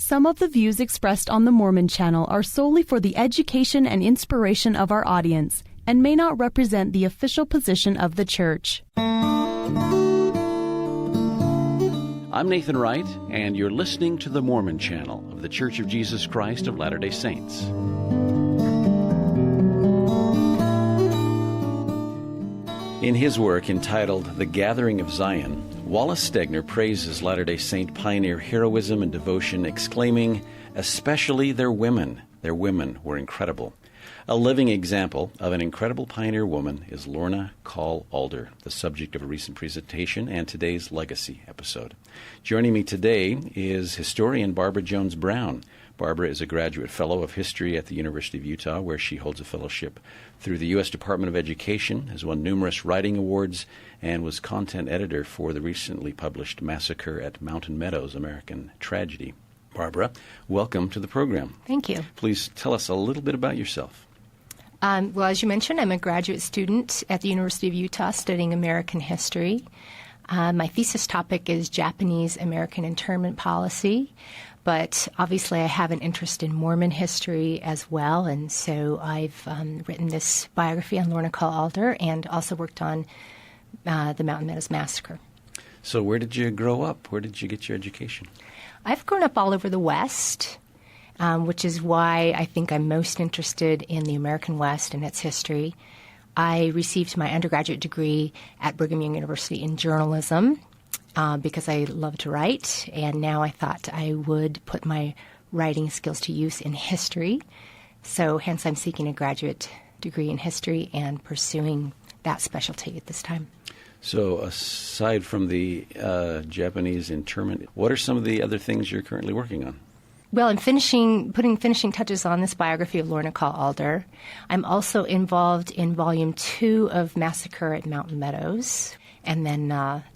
Some of the views expressed on the Mormon Channel are solely for the education and inspiration of our audience and may not represent the official position of the Church. I'm Nathan Wright, and you're listening to the Mormon Channel of The Church of Jesus Christ of Latter-day Saints. In his work entitled The Gathering of Zion, Wallace Stegner praises Latter-day Saint pioneer heroism and devotion, exclaiming, "Especially their women. Their women were incredible." A living example of an incredible pioneer woman is Lorna Call Alder, the subject of a recent presentation and today's Legacy episode. Joining me today is historian Barbara Jones Brown. Barbara is a graduate fellow of history at the University of Utah, where she holds a fellowship through the U.S. Department of Education, has won numerous writing awards, and was content editor for the recently published Massacre at Mountain Meadows, American Tragedy. Barbara, welcome to the program. Thank you. Please tell us a little bit about yourself. Well, as you mentioned, I'm a graduate student at the University of Utah studying American history. My thesis topic is Japanese-American internment policy, but obviously I have an interest in Mormon history as well, and so I've written this biography on Lorna Call Alder and also worked on the Mountain Meadows Massacre. So where did you grow up? Where did you get your education? I've grown up all over the West, which is why I think I'm most interested in the American West and its history. I received my undergraduate degree at Brigham Young University in journalism because I love to write, and now I thought I would put my writing skills to use in history. So hence I'm seeking a graduate degree in history and pursuing that specialty at this time. So aside from the Japanese internment, what are some of the other things you're currently working on? Well, I'm putting finishing touches on this biography of Lorna Call Alder. I'm also involved in Volume 2 of Massacre at Mountain Meadows, and then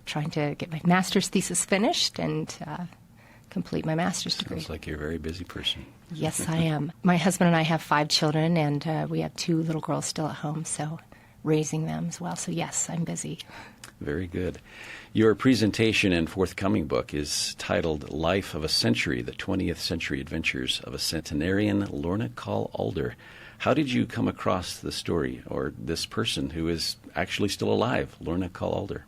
trying to get my master's thesis finished and complete my master's degree. Sounds like you're a very busy person. Yes, I am. My husband and I have 5 children, and we have 2 little girls still at home, so raising them as well. So yes, I'm busy. Very good. Your presentation and forthcoming book is titled Life of a Century, the 20th Century Adventures of a Centenarian, Lorna Call Alder. How did you come across the story, or this person who is actually still alive, Lorna Call Alder?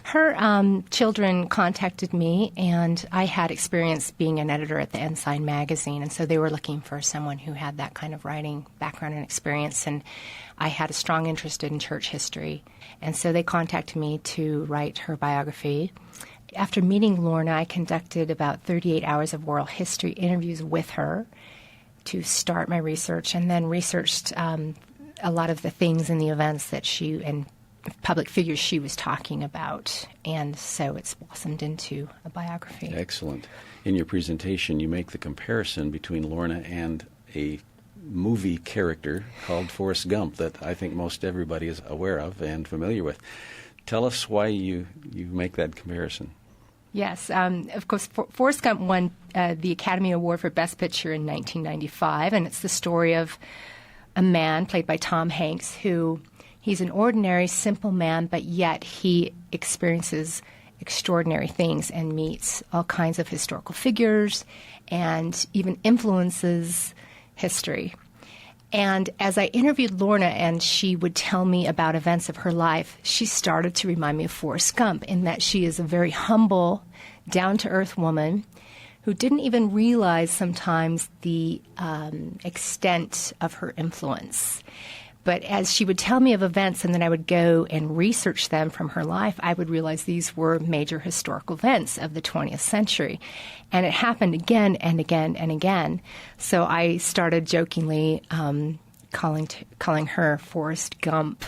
Her children contacted me, and I had experience being an editor at the Ensign magazine, and so they were looking for someone who had that kind of writing background and experience, and I had a strong interest in church history, and so they contacted me to write her biography. After meeting Lorna, I conducted about 38 hours of oral history interviews with her to start my research, and then researched a lot of the things and the events that she and public figures she was talking about, and so it's blossomed into a biography. Excellent. In your presentation, you make the comparison between Lorna and a movie character called Forrest Gump that I think most everybody is aware of and familiar with. Tell us why you make that comparison. Yes, of course, Forrest Gump won the Academy Award for Best Picture in 1995, and it's the story of a man played by Tom Hanks who he's an ordinary, simple man, but yet he experiences extraordinary things and meets all kinds of historical figures and even influences history. And as I interviewed Lorna and she would tell me about events of her life, she started to remind me of Forrest Gump in that she is a very humble, down-to-earth woman who didn't even realize sometimes the extent of her influence. But as she would tell me of events and then I would go and research them from her life, I would realize these were major historical events of the 20th century. And it happened again and again and again. So I started jokingly calling her Forrest Gump.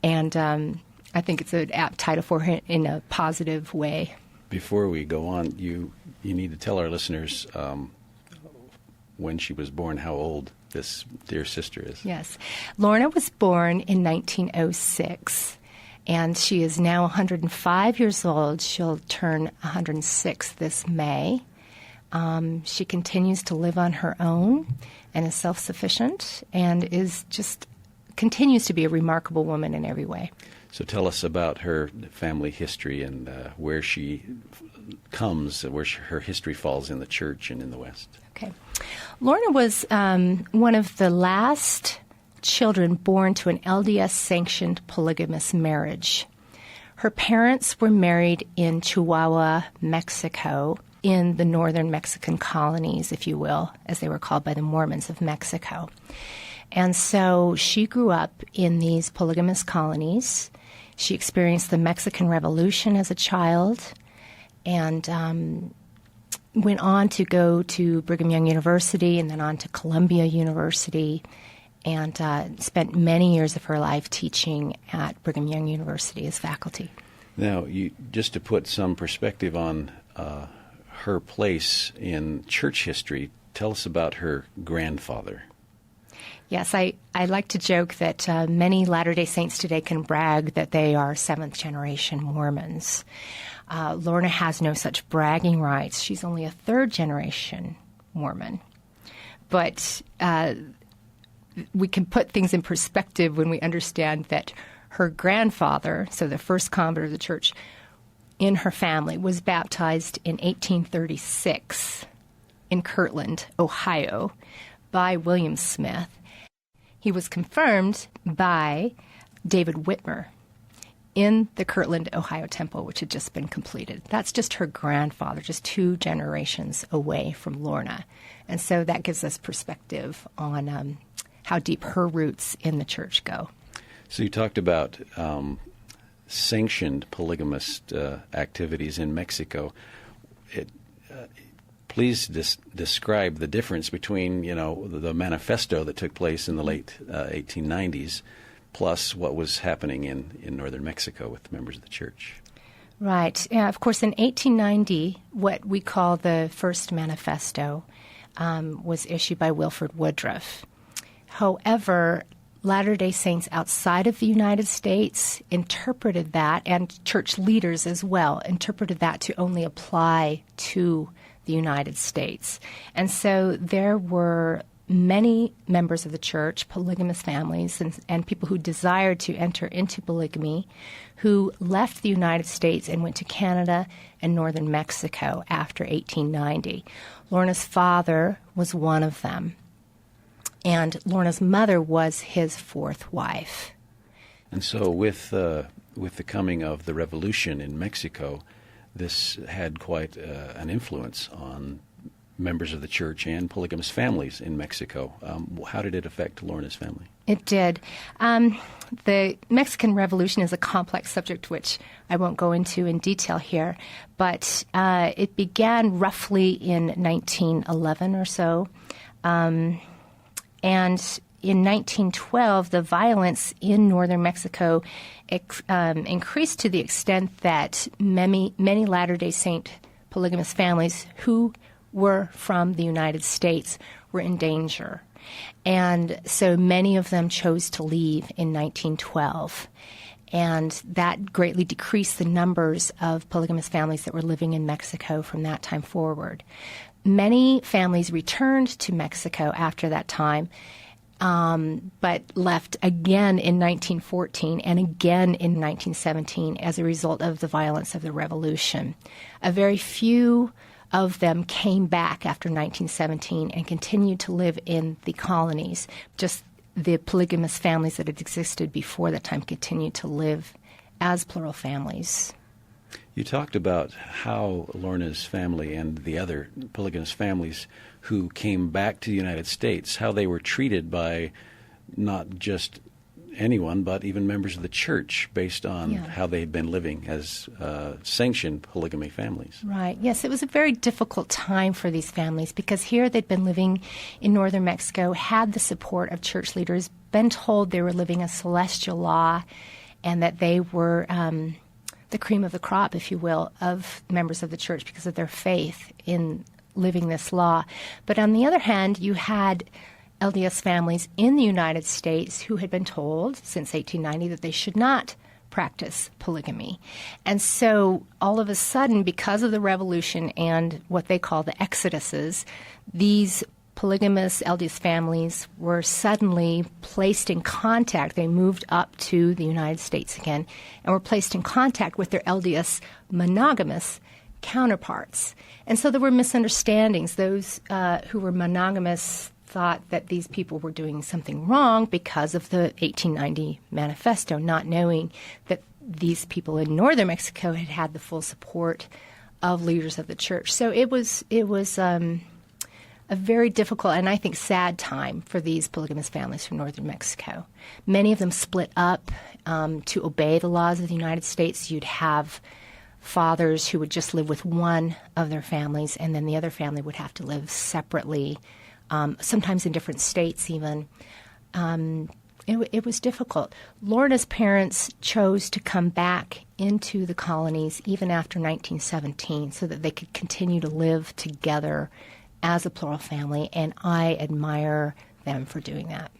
And I think it's an apt title for her in a positive way. Before we go on, you need to tell our listeners when she was born, how old this dear sister is. Yes. Lorna was born in 1906, and she is now 105 years old. She'll turn 106 this May. She continues to live on her own and is self-sufficient and is just continues to be a remarkable woman in every way. So tell us about her family history and where she comes, where her history falls in the church and in the West. Okay. Lorna was one of the last children born to an LDS-sanctioned polygamous marriage. Her parents were married in Chihuahua, Mexico, in the northern Mexican colonies, if you will, as they were called by the Mormons of Mexico. And so she grew up in these polygamous colonies. She experienced the Mexican Revolution as a child and went on to go to Brigham Young University and then on to Columbia University, and spent many years of her life teaching at Brigham Young University as faculty. Now, just to put some perspective on her place in church history, tell us about her grandfather. Yes, I like to joke that many Latter-day Saints today can brag that they are seventh-generation Mormons. Lorna has no such bragging rights. She's only a third-generation Mormon. But we can put things in perspective when we understand that her grandfather, so the first convert of the church in her family, was baptized in 1836 in Kirtland, Ohio, by William Smith. He was confirmed by David Whitmer in the Kirtland, Ohio temple, which had just been completed. That's just her grandfather, just 2 generations away from Lorna. And so that gives us perspective on how deep her roots in the church go. So you talked about sanctioned polygamist activities in Mexico. Please describe the difference between, the manifesto that took place in the late 1890s plus what was happening in northern Mexico with members of the church. Right. Of course, in 1890, what we call the first manifesto was issued by Wilford Woodruff. However, Latter-day Saints outside of the United States interpreted that, and church leaders as well, interpreted that to only apply to the United States. And so there were many members of the church, polygamous families, and people who desired to enter into polygamy, who left the United States and went to Canada and northern Mexico after 1890. Lorna's father was one of them, and Lorna's mother was his 4th wife. And so with the coming of the revolution in Mexico, this had quite an influence on members of the church and polygamous families in Mexico. How did it affect Lorna's family? It did. The Mexican Revolution is a complex subject which I won't go into in detail here, but it began roughly in 1911 or so. And in 1912, the violence in northern Mexico increased to the extent that many Latter-day Saint polygamous families who were from the United States were in danger. And so many of them chose to leave in 1912. And that greatly decreased the numbers of polygamous families that were living in Mexico from that time forward. Many families returned to Mexico after that time, but left again in 1914 and again in 1917 as a result of the violence of the revolution. A very few of them came back after 1917 and continued to live in the colonies. Just the polygamous families that had existed before that time continued to live as plural families. You talked about how Lorna's family and the other polygamous families who came back to the United States, how they were treated by not just anyone, but even members of the church based on how they had been living as sanctioned polygamy families. Right. Yes, it was a very difficult time for these families because here they'd been living in northern Mexico, had the support of church leaders, been told they were living a celestial law, and that they were the cream of the crop, if you will, of members of the church because of their faith in living this law. But on the other hand, you had LDS families in the United States who had been told since 1890 that they should not practice polygamy. And so all of a sudden, because of the revolution and what they call the exoduses, these polygamous LDS families were suddenly placed in contact. They moved up to the United States again and were placed in contact with their LDS monogamous counterparts. And so there were misunderstandings. Those who were monogamous thought that these people were doing something wrong because of the 1890 manifesto, not knowing that these people in northern Mexico had had the full support of leaders of the church. So it was a very difficult and I think sad time for these polygamous families from northern Mexico. Many of them split up to obey the laws of the United States. You'd have fathers who would just live with one of their families, and then the other family would have to live separately, sometimes in different states even. It was difficult. Lorna's parents chose to come back into the colonies even after 1917 so that they could continue to live together as a plural family, and I admire them for doing that.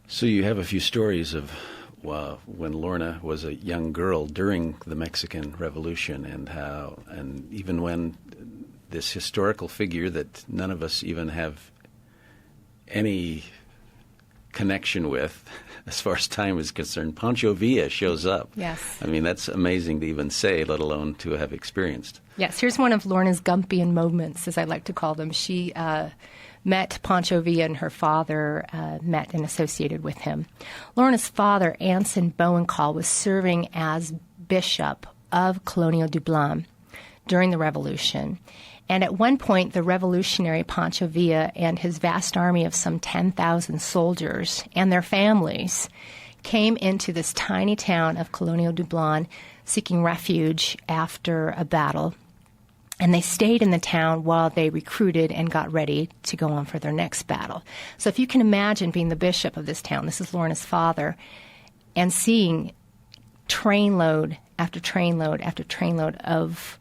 So you have a few stories of when Lorna was a young girl during the Mexican Revolution, and even when this historical figure that none of us even have any connection with, as far as time is concerned, Pancho Villa shows up. Yes. I mean, that's amazing to even say, let alone to have experienced. Yes, here's one of Lorna's Gumpian moments, as I like to call them. She met Pancho Villa, and her father met and associated with him. Lorna's father, Anson Bowencall, was serving as bishop of Colonial Dublin during the Revolution. And at one point, the revolutionary Pancho Villa and his vast army of some 10,000 soldiers and their families came into this tiny town of Colonial Dublin seeking refuge after a battle. And they stayed in the town while they recruited and got ready to go on for their next battle. So if you can imagine being the bishop of this town, this is Lorna's father, and seeing trainload after trainload after trainload of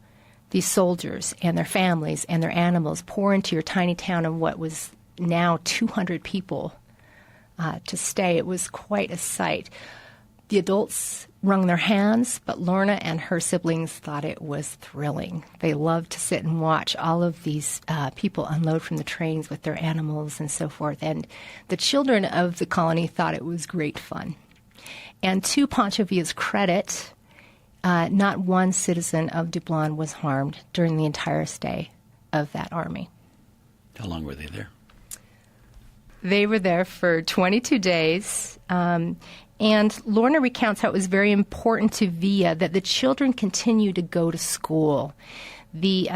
these soldiers and their families and their animals pour into your tiny town of what was now 200 people to stay. It was quite a sight. The adults wrung their hands, but Lorna and her siblings thought it was thrilling. They loved to sit and watch all of these people unload from the trains with their animals and so forth. And the children of the colony thought it was great fun. And to Pancho Villa's credit, not one citizen of Dublin was harmed during the entire stay of that army. How long were they there? They were there for 22 days. And Lorna recounts how it was very important to Villa that the children continue to go to school. The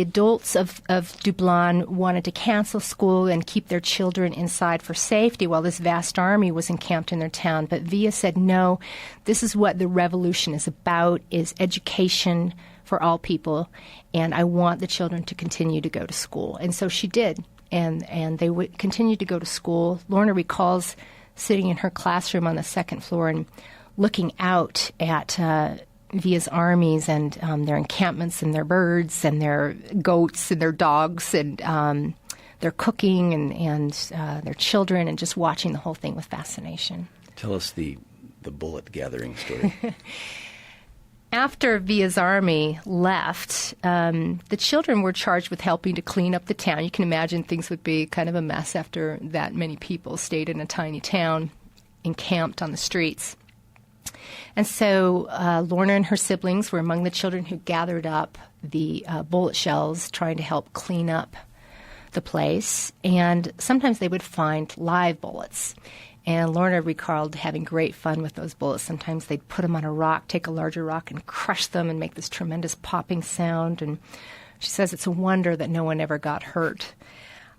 adults of Dublin wanted to cancel school and keep their children inside for safety while this vast army was encamped in their town. But Villa said, no, this is what the revolution is about, is education for all people, and I want the children to continue to go to school. And so she did, and they would continue to go to school. Lorna recalls sitting in her classroom on the second floor and looking out at Villa's armies and their encampments and their birds and their goats and their dogs and their cooking and their children, and just watching the whole thing with fascination. Tell us the bullet gathering story. After Villa's army left, the children were charged with helping to clean up the town. You can imagine things would be kind of a mess after that many people stayed in a tiny town, encamped on the streets. And so Lorna and her siblings were among the children who gathered up the bullet shells, trying to help clean up the place. And sometimes they would find live bullets. And Lorna recalled having great fun with those bullets. Sometimes they'd put them on a rock, take a larger rock, and crush them and make this tremendous popping sound. And she says it's a wonder that no one ever got hurt.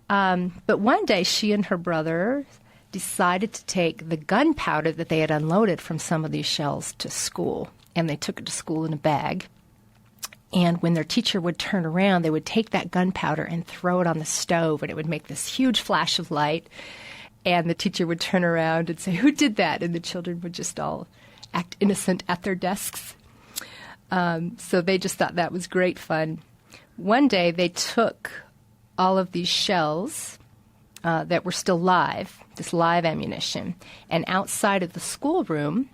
But one day, she and her brother decided to take the gunpowder that they had unloaded from some of these shells to school. And they took it to school in a bag. And when their teacher would turn around, they would take that gunpowder and throw it on the stove, and it would make this huge flash of light. And the teacher would turn around and say, "Who did that?" And the children would just all act innocent at their desks. So they just thought that was great fun. One day they took all of these shells that were still live, this live ammunition, and outside of the schoolroom,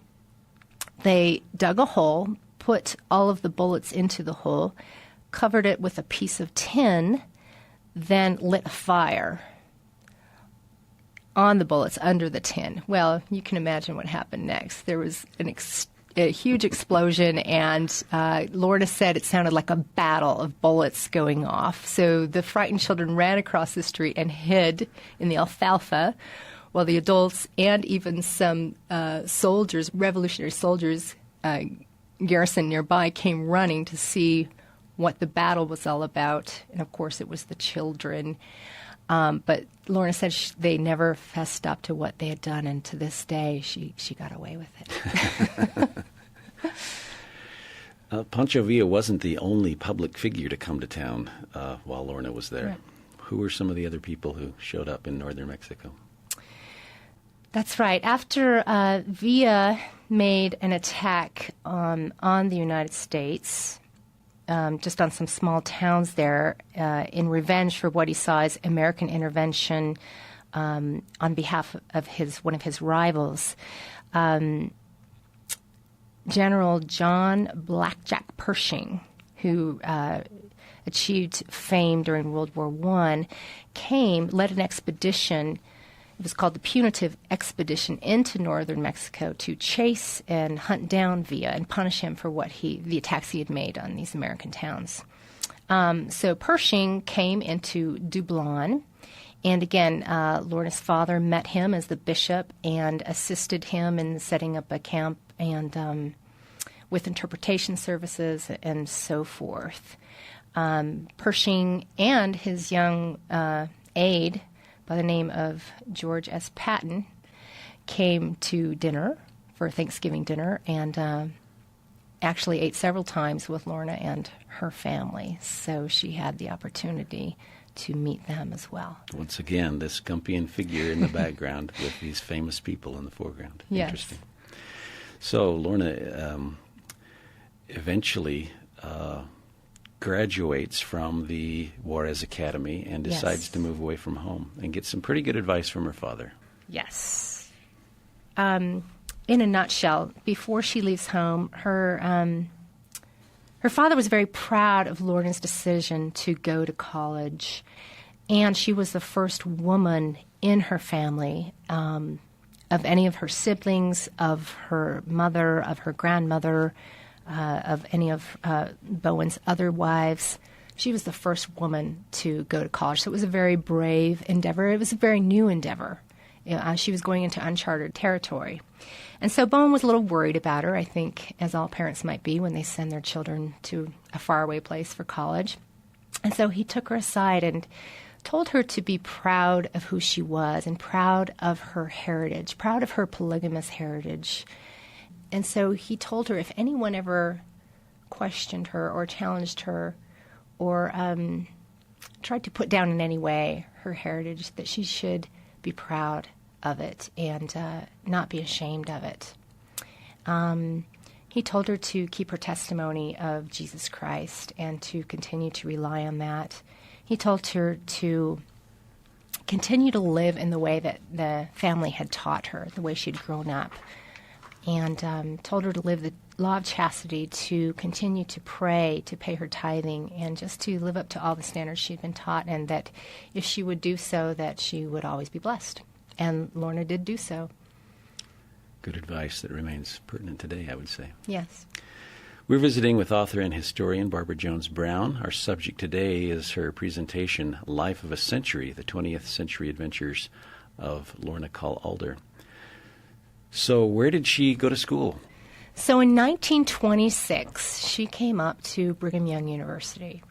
they dug a hole, put all of the bullets into the hole, covered it with a piece of tin, then lit a fire on the bullets under the tin. Well, you can imagine what happened next. There was a huge explosion, and Lorna said it sounded like a battle of bullets going off. So the frightened children ran across the street and hid in the alfalfa, while the adults and even some soldiers, revolutionary soldiers, garrison nearby, came running to see what the battle was all about. And of course, it was the children. But Lorna said they never fessed up to what they had done, and to this day, she got away with it. Pancho Villa wasn't the only public figure to come to town while Lorna was there. Right. Who were some of the other people who showed up in northern Mexico? That's right. After Villa made an attack on the United States, just on some small towns there, in revenge for what he saw as American intervention on behalf of one of his rivals, General John Blackjack Pershing, who achieved fame during World War I, led an expedition. It was called the Punitive Expedition into northern Mexico to chase and hunt down Villa and punish him for the attacks he had made on these American towns. So Pershing came into Dublin, and again, Lorna's father met him as the bishop and assisted him in setting up a camp and with interpretation services and so forth. Pershing and his young aide, by the name of George S. Patton, came to dinner for Thanksgiving dinner and actually ate several times with Lorna and her family. So she had the opportunity to meet them as well. Once again, this Gumpian figure in the background with these famous people in the foreground. Yes. Interesting. So Lorna eventually graduates from the Juarez Academy and decides Yes. to move away from home and get some pretty good advice from her father. Yes. In a nutshell, before she leaves home, her father was very proud of Lorna's decision to go to college, and she was the first woman in her family, of any of her siblings, of her mother, of her grandmother, of any of Bowen's other wives. She was the first woman to go to college. So it was a very brave endeavor. It was a very new endeavor. She was going into uncharted territory. And so Bowen was a little worried about her, I think, as all parents might be when they send their children to a faraway place for college. And so he took her aside and told her to be proud of who she was and proud of her heritage, proud of her polygamous heritage. And so he told her if anyone ever questioned her or challenged her or tried to put down in any way her heritage, that she should be proud of it and not be ashamed of it. He told her to keep her testimony of Jesus Christ and to continue to rely on that. He told her to continue to live in the way that the family had taught her, the way she'd grown up, and told her to live the law of chastity, to continue to pray, to pay her tithing, and just to live up to all the standards she'd been taught, and that if she would do so, that she would always be blessed. And Lorna did do so. Good advice that remains pertinent today, I would say. Yes. We're visiting with author and historian Barbara Jones Brown. Our subject today is her presentation, Life of a Century, the 20th Century Adventures of Lorna Call Alder. So where did she go to school? So in 1926, she came up to Brigham Young University.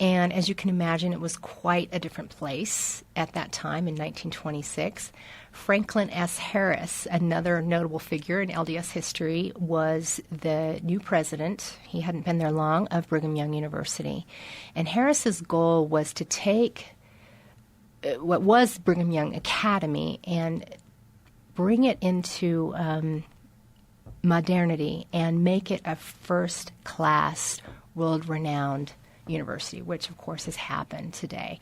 And as you can imagine, it was quite a different place at that time in 1926. Franklin S. Harris, another notable figure in LDS history, was the new president, he hadn't been there long, of Brigham Young University. And Harris's goal was to take what was Brigham Young Academy and bring it into modernity and make it a first-class, world-renowned university, which, of course, has happened today.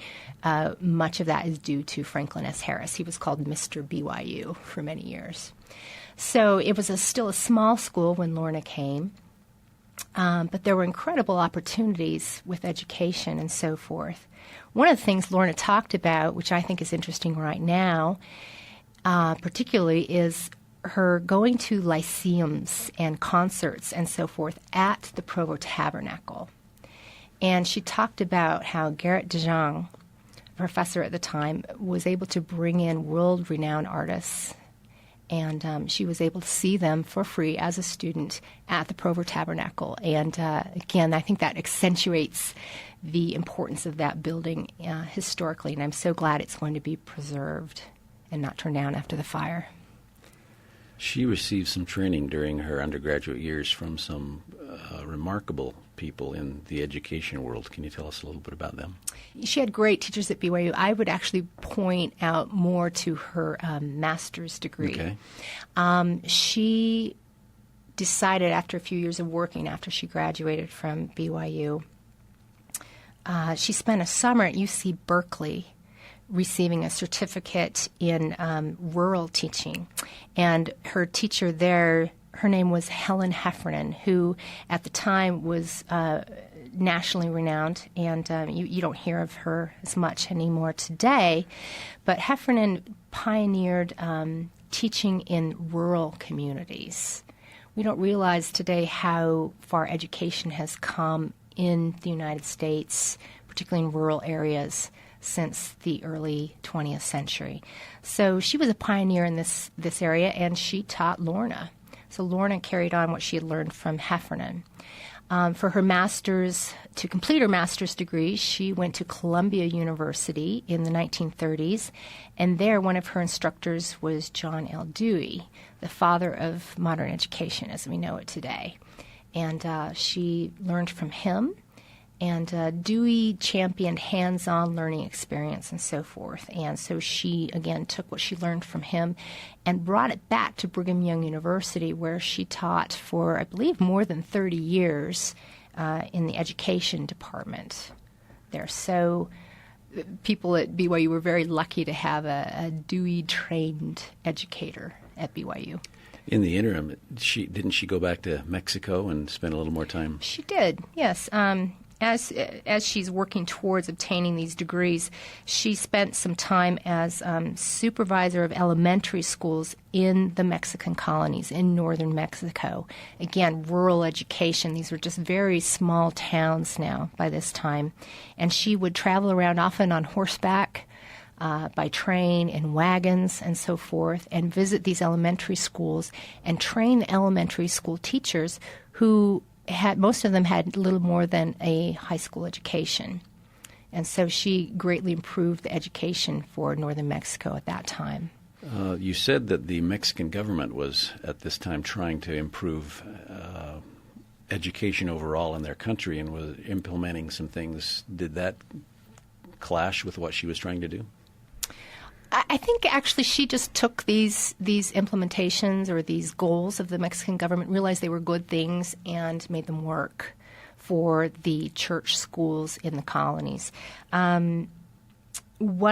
Much of that is due to Franklin S. Harris. He was called Mr. BYU for many years. So it was still a small school when Lorna came. But there were incredible opportunities with education and so forth. One of the things Lorna talked about, which I think is interesting right now, particularly, is her going to lyceums and concerts and so forth at the Provo Tabernacle. And she talked about how Garrett DeJong, professor at the time, was able to bring in world-renowned artists, and she was able to see them for free as a student at the Provo Tabernacle. And again, I think that accentuates the importance of that building historically, and I'm so glad it's going to be preserved and not torn down after the fire. She received some training during her undergraduate years from some remarkable people in the education world. Can you tell us a little bit about them? She had great teachers at BYU. I would actually point out more to her master's degree. Okay. She decided after a few years of working, after she graduated from BYU, she spent a summer at UC Berkeley receiving a certificate in rural teaching. And her teacher there, her name was Helen Heffernan, who at the time was nationally renowned, and you don't hear of her as much anymore today. But Heffernan pioneered teaching in rural communities. We don't realize today how far education has come in the United States, particularly in rural areas, since the early 20th century. So she was a pioneer in this area, and she taught Lorna. So Lorna carried on what she had learned from Heffernan. For her master's, to complete her master's degree, she went to Columbia University in the 1930s, and there one of her instructors was John L. Dewey, the father of modern education as we know it today. And she learned from him. And Dewey championed hands-on learning experience and so forth. And so she, again, took what she learned from him and brought it back to Brigham Young University, where she taught for, I believe, more than 30 years in the education department there. So people at BYU were very lucky to have a Dewey-trained educator at BYU. In the interim, didn't she go back to Mexico and spend a little more time? She did, yes. As she's working towards obtaining these degrees, she spent some time as supervisor of elementary schools in the Mexican colonies in northern Mexico. Again, rural education. These were just very small towns now by this time. And she would travel around often on horseback, by train, in wagons, and so forth, and visit these elementary schools and train the elementary school teachers who most of them had little more than a high school education. And so she greatly improved the education for northern Mexico at that time. You said that the Mexican government was at this time trying to improve education overall in their country and was implementing some things. Did that clash with what she was trying to do? I think actually she just took these implementations or these goals of the Mexican government, realized they were good things, and made them work for the church schools in the colonies. One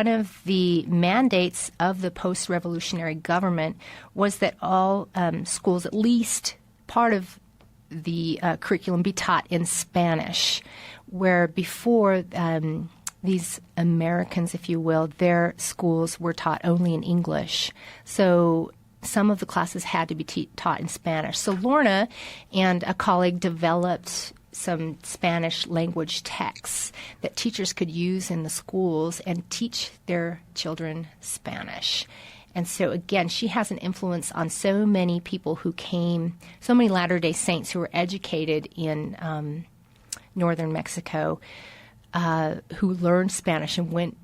of the mandates of the post-revolutionary government was that all schools, at least part of the curriculum, be taught in Spanish, where before these Americans, if you will, their schools were taught only in English. So some of the classes had to be taught in Spanish. So Lorna and a colleague developed some Spanish language texts that teachers could use in the schools and teach their children Spanish. And so, again, she has an influence on so many people who came, so many Latter-day Saints who were educated in northern Mexico, who learned Spanish and went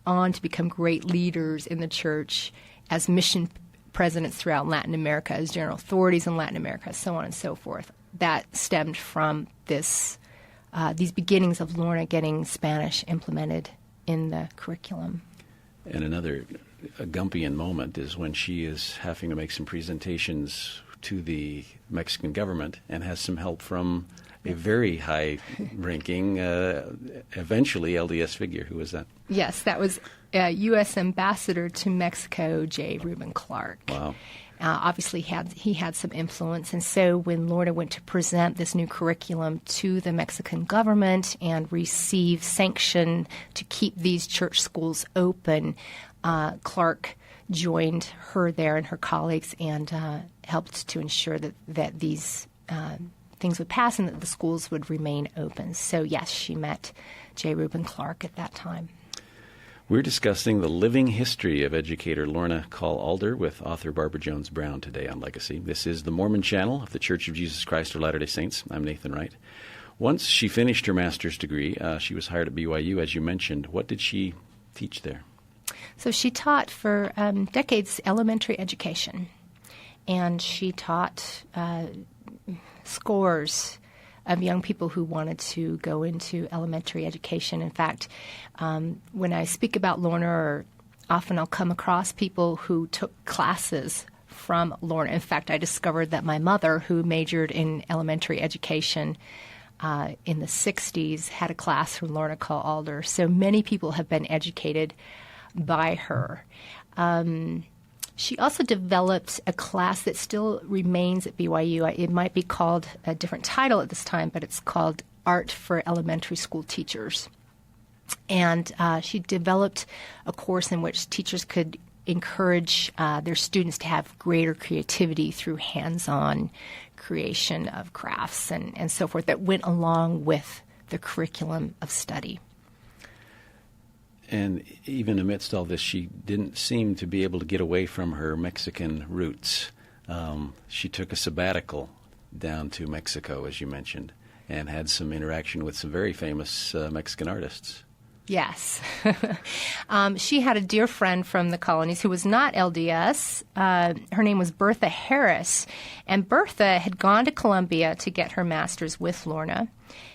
on to become great leaders in the church as mission presidents throughout Latin America, as general authorities in Latin America, so on and so forth. That stemmed from these beginnings of Lorna getting Spanish implemented in the curriculum. And another Gumpian moment is when she is having to make some presentations to the Mexican government and has some help from a very high-ranking, eventually LDS figure. Who was that? Yes, that was U.S. Ambassador to Mexico, J. Reuben Clark. Wow. Obviously, he had some influence. And so when Lorna went to present this new curriculum to the Mexican government and receive sanction to keep these church schools open, Clark joined her there and her colleagues and helped to ensure that these things would pass and that the schools would remain open. So, yes, she met J. Reuben Clark at that time. We're discussing the living history of educator Lorna Call Alder with author Barbara Jones Brown today on Legacy. This is the Mormon Channel of the Church of Jesus Christ of Latter-day Saints. I'm Nathan Wright. Once she finished her master's degree, she was hired at BYU, as you mentioned. What did she teach there? So she taught for decades elementary education, and she taught scores of young people who wanted to go into elementary education. In fact, when I speak about Lorna, or often I'll come across people who took classes from Lorna. In fact, I discovered that my mother, who majored in elementary education in the 60s, had a class from Lorna Call Alder. So many people have been educated by her. She also developed a class that still remains at BYU. It might be called a different title at this time, but it's called Art for Elementary School Teachers. And she developed a course in which teachers could encourage their students to have greater creativity through hands-on creation of crafts and so forth that went along with the curriculum of study. And even amidst all this, she didn't seem to be able to get away from her Mexican roots. She took a sabbatical down to Mexico, as you mentioned, and had some interaction with some very famous Mexican artists. Yes. She had a dear friend from the colonies who was not LDS. Her name was Bertha Harris. And Bertha had gone to Columbia to get her master's with Lorna.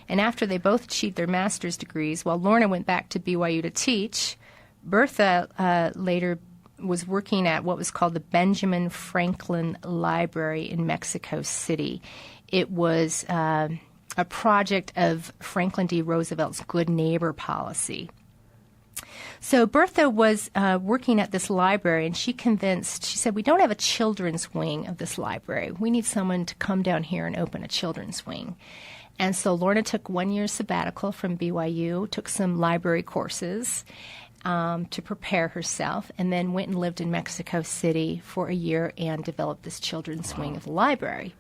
And after they both achieved their master's degrees, while Lorna went back to BYU to teach, Bertha later was working at what was called the Benjamin Franklin Library in Mexico City. It was a project of Franklin D. Roosevelt's Good Neighbor policy. So Bertha was working at this library, and she said, we don't have a children's wing of this library. We need someone to come down here and open a children's wing. And so Lorna took 1 year sabbatical from BYU, took some library courses to prepare herself, and then went and lived in Mexico City for a year and developed this children's wing of the library.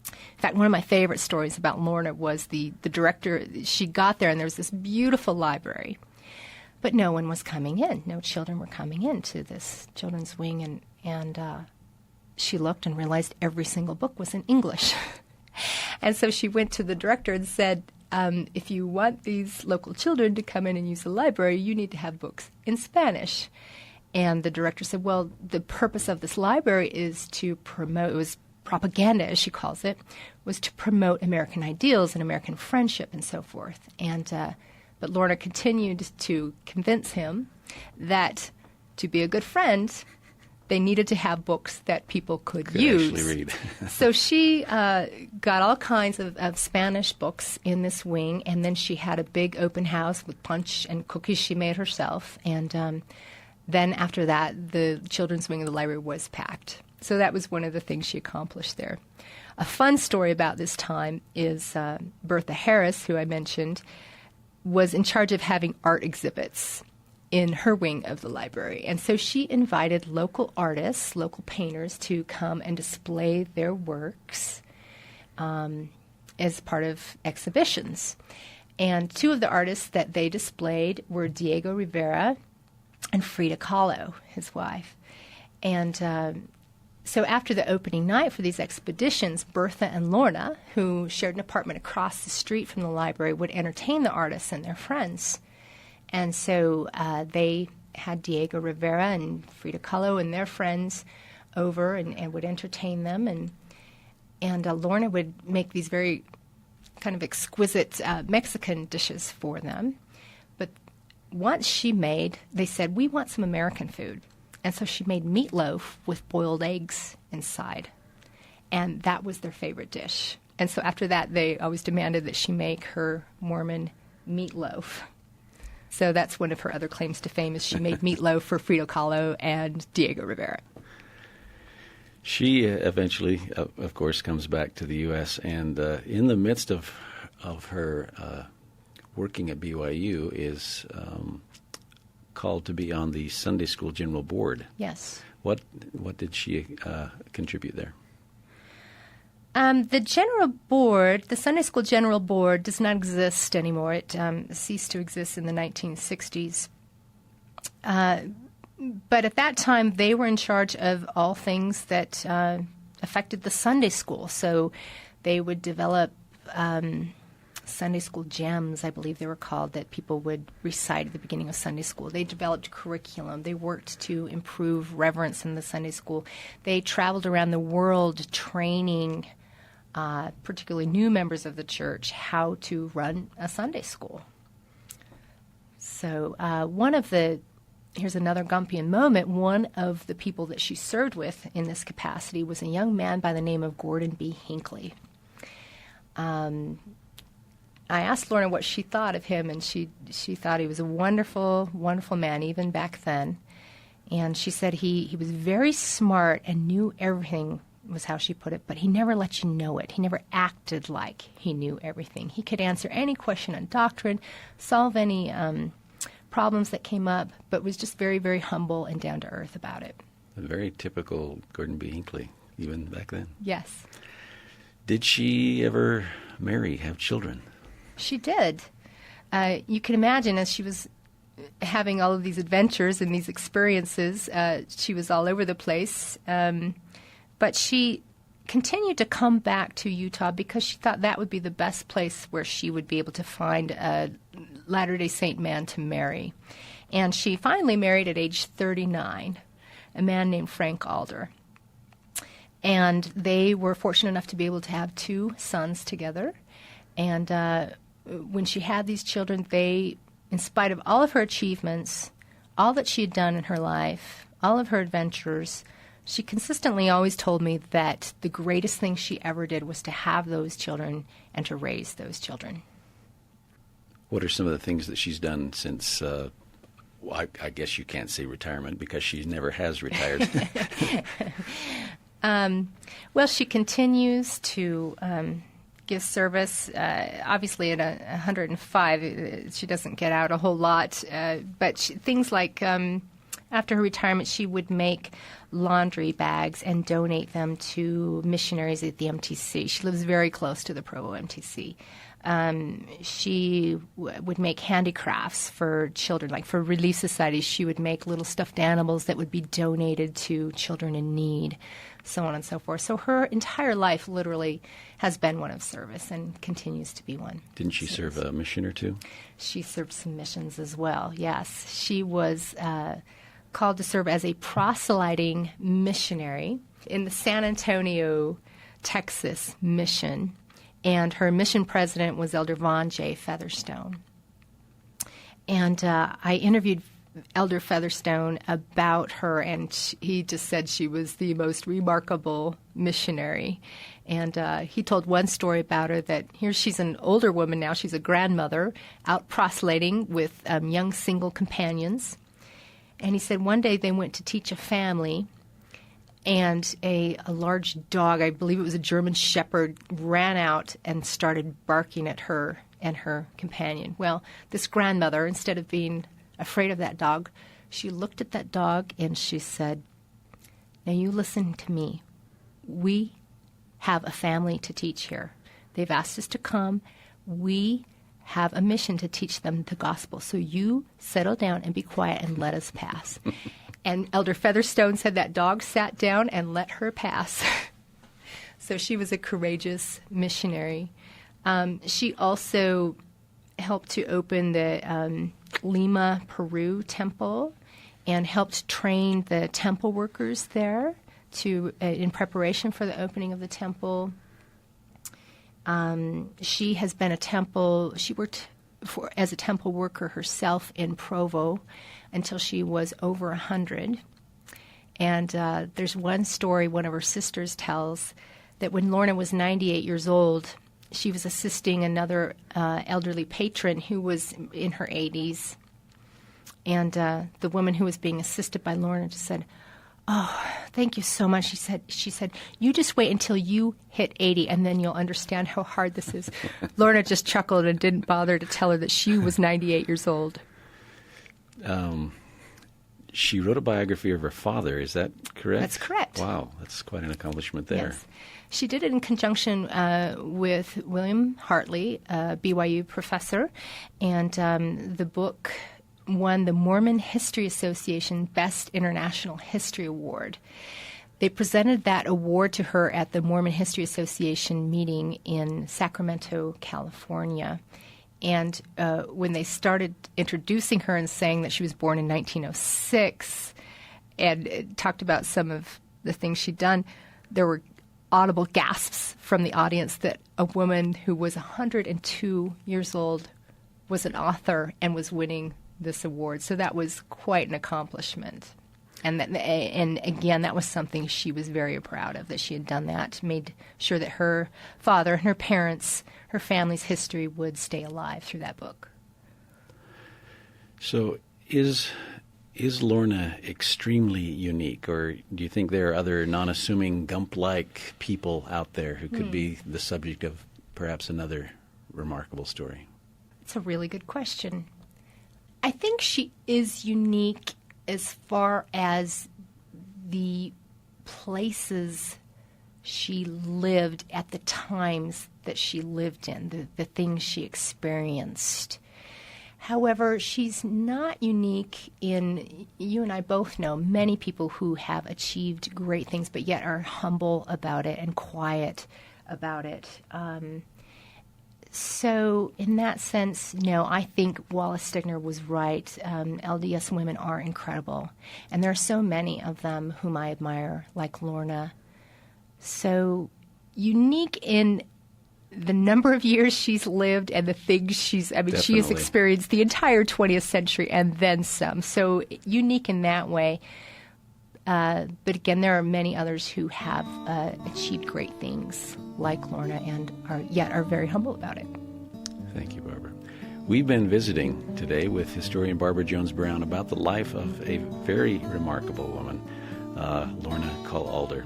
In fact, one of my favorite stories about Lorna was the director. She got there, and there was this beautiful library, but no one was coming in. No children were coming into this children's wing, and she looked and realized every single book was in English. And so she went to the director and said, if you want these local children to come in and use the library, you need to have books in Spanish. And the director said, well, the purpose of this library is to promote, it was propaganda, as she calls it, was to promote American ideals and American friendship and so forth. And but Lorna continued to convince him that to be a good friend, they needed to have books that people could use. Actually read. So she got all kinds of Spanish books in this wing, and then she had a big open house with punch and cookies she made herself. And then after that, the children's wing of the library was packed. So that was one of the things she accomplished there. A fun story about this time is Bertha Harris, who I mentioned, was in charge of having art exhibits in her wing of the library. And so she invited local artists, local painters, to come and display their works as part of exhibitions. And two of the artists that they displayed were Diego Rivera and Frida Kahlo, his wife. And so after the opening night for these expeditions, Bertha and Lorna, who shared an apartment across the street from the library, would entertain the artists and their friends. And so they had Diego Rivera and Frida Kahlo and their friends over and would entertain them. And Lorna would make these very kind of exquisite Mexican dishes for them. But once they said, we want some American food. And so she made meatloaf with boiled eggs inside. And that was their favorite dish. And so after that, they always demanded that she make her Mormon meatloaf. So that's one of her other claims to fame, is she made meatloaf for Frida Kahlo and Diego Rivera. She eventually, of course, comes back to the U.S. and in the midst of her working at BYU is called to be on the Sunday School General Board. Yes. What did she contribute there? The General Board, the Sunday School General Board, does not exist anymore. It ceased to exist in the 1960s. But at that time, they were in charge of all things that affected the Sunday school. So they would develop Sunday school gems, I believe they were called, that people would recite at the beginning of Sunday school. They developed curriculum. They worked to improve reverence in the Sunday school. They traveled around the world training particularly new members of the church how to run a Sunday school. So here's another Gumpian moment. One of the people that she served with in this capacity was a young man by the name of Gordon B. Hinckley. I asked Lorna what she thought of him, and she thought he was a wonderful, wonderful man, even back then. And she said he was very smart and knew everything, was how she put it, but he never let you know it. He never acted like he knew everything. He could answer any question on doctrine, solve any problems that came up, but was just very, very humble and down to earth about it. A very typical Gordon B. Hinckley, even back then. Yes. Did she ever marry, have children? She did. You can imagine, as she was having all of these adventures and these experiences, she was all over the place. But she continued to come back to Utah because she thought that would be the best place where she would be able to find a Latter-day Saint man to marry. And she finally married at age 39, a man named Frank Alder. And they were fortunate enough to be able to have 2 sons together. And when she had these children, they, in spite of all of her achievements, all that she had done in her life, all of her adventures, she consistently always told me that the greatest thing she ever did was to have those children and to raise those children. What are some of the things that she's done since, I guess you can't say retirement because she never has retired? Well, she continues to give service. Obviously, at 105, she doesn't get out a whole lot. But things like after her retirement, she would make laundry bags and donate them to missionaries at the MTC. She lives very close to the Provo MTC. She would make handicrafts for children, like for Relief Societies. She would make little stuffed animals that would be donated to children in need, so on and so forth. So her entire life literally has been one of service and continues to be one. Didn't she serve a mission or two? She served some missions as well, yes. She was called to serve as a proselyting missionary in the San Antonio, Texas mission. And her mission president was Elder Vaughn J. Featherstone. And I interviewed Elder Featherstone about her, and he just said she was the most remarkable missionary. And he told one story about her that here she's an older woman now. She's a grandmother out proselyting with young single companions. And he said one day they went to teach a family, and a large dog, I believe it was a German Shepherd, ran out and started barking at her and her companion. Well, this grandmother, instead of being afraid of that dog, she looked at that dog and she said, "Now you listen to me. We have a family to teach here. They've asked us to come. We have a mission to teach them the gospel. So you settle down and be quiet and let us pass." And Elder Featherstone said that dog sat down and let her pass. So she was a courageous missionary. She also helped to open the Lima, Peru temple and helped train the temple workers there in preparation for the opening of the temple. She has been she worked as a temple worker herself in Provo until she was over 100. And there's one story one of her sisters tells that when Lorna was 98 years old, she was assisting another elderly patron who was in her 80s. And the woman who was being assisted by Lorna just said, Thank you so much. She said, you just wait until you hit 80 and then you'll understand how hard this is. Lorna just chuckled and didn't bother to tell her that she was 98 years old. She wrote a biography of her father. Is that correct? That's correct. Wow, that's quite an accomplishment there. Yes. She did it in conjunction with William Hartley, a BYU professor, and the book won the Mormon History Association Best International History Award. They presented that award to her at the Mormon History Association meeting in Sacramento, California. And when they started introducing her and saying that she was born in 1906 and talked about some of the things she'd done, there were audible gasps from the audience that a woman who was 102 years old was an author and was winning this award. So that was quite an accomplishment. And again, that was something she was very proud of, that she had done that, made sure that her father and her parents, her family's history would stay alive through that book. So is Lorna extremely unique, or do you think there are other non-assuming Gump-like people out there who could be the subject of perhaps another remarkable story? It's a really good question. I think she is unique as far as the places she lived at the times that she lived in, the things she experienced. However, she's not unique in, you and I both know, many people who have achieved great things but yet are humble about it and quiet about it. So in that sense, no, I think Wallace Stegner was right. LDS women are incredible. And there are so many of them whom I admire, like Lorna. So unique in the number of years she's lived and the things she has experienced the entire 20th century and then some. So unique in that way. But again, there are many others who have achieved great things like Lorna and are very humble about it. Thank you, Barbara. We've been visiting today with historian Barbara Jones Brown about the life of a very remarkable woman, Lorna Cull Alder.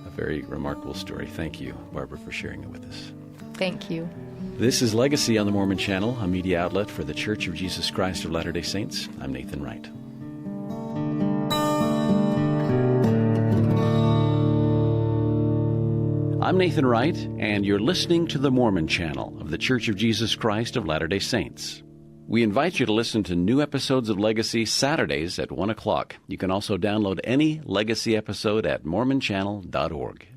A very remarkable story. Thank you, Barbara, for sharing it with us. Thank you. This is Legacy on the Mormon Channel, a media outlet for the Church of Jesus Christ of Latter-day Saints. I'm Nathan Wright. I'm Nathan Wright, and you're listening to the Mormon Channel of the Church of Jesus Christ of Latter-day Saints. We invite you to listen to new episodes of Legacy Saturdays at 1 o'clock. You can also download any Legacy episode at mormonchannel.org.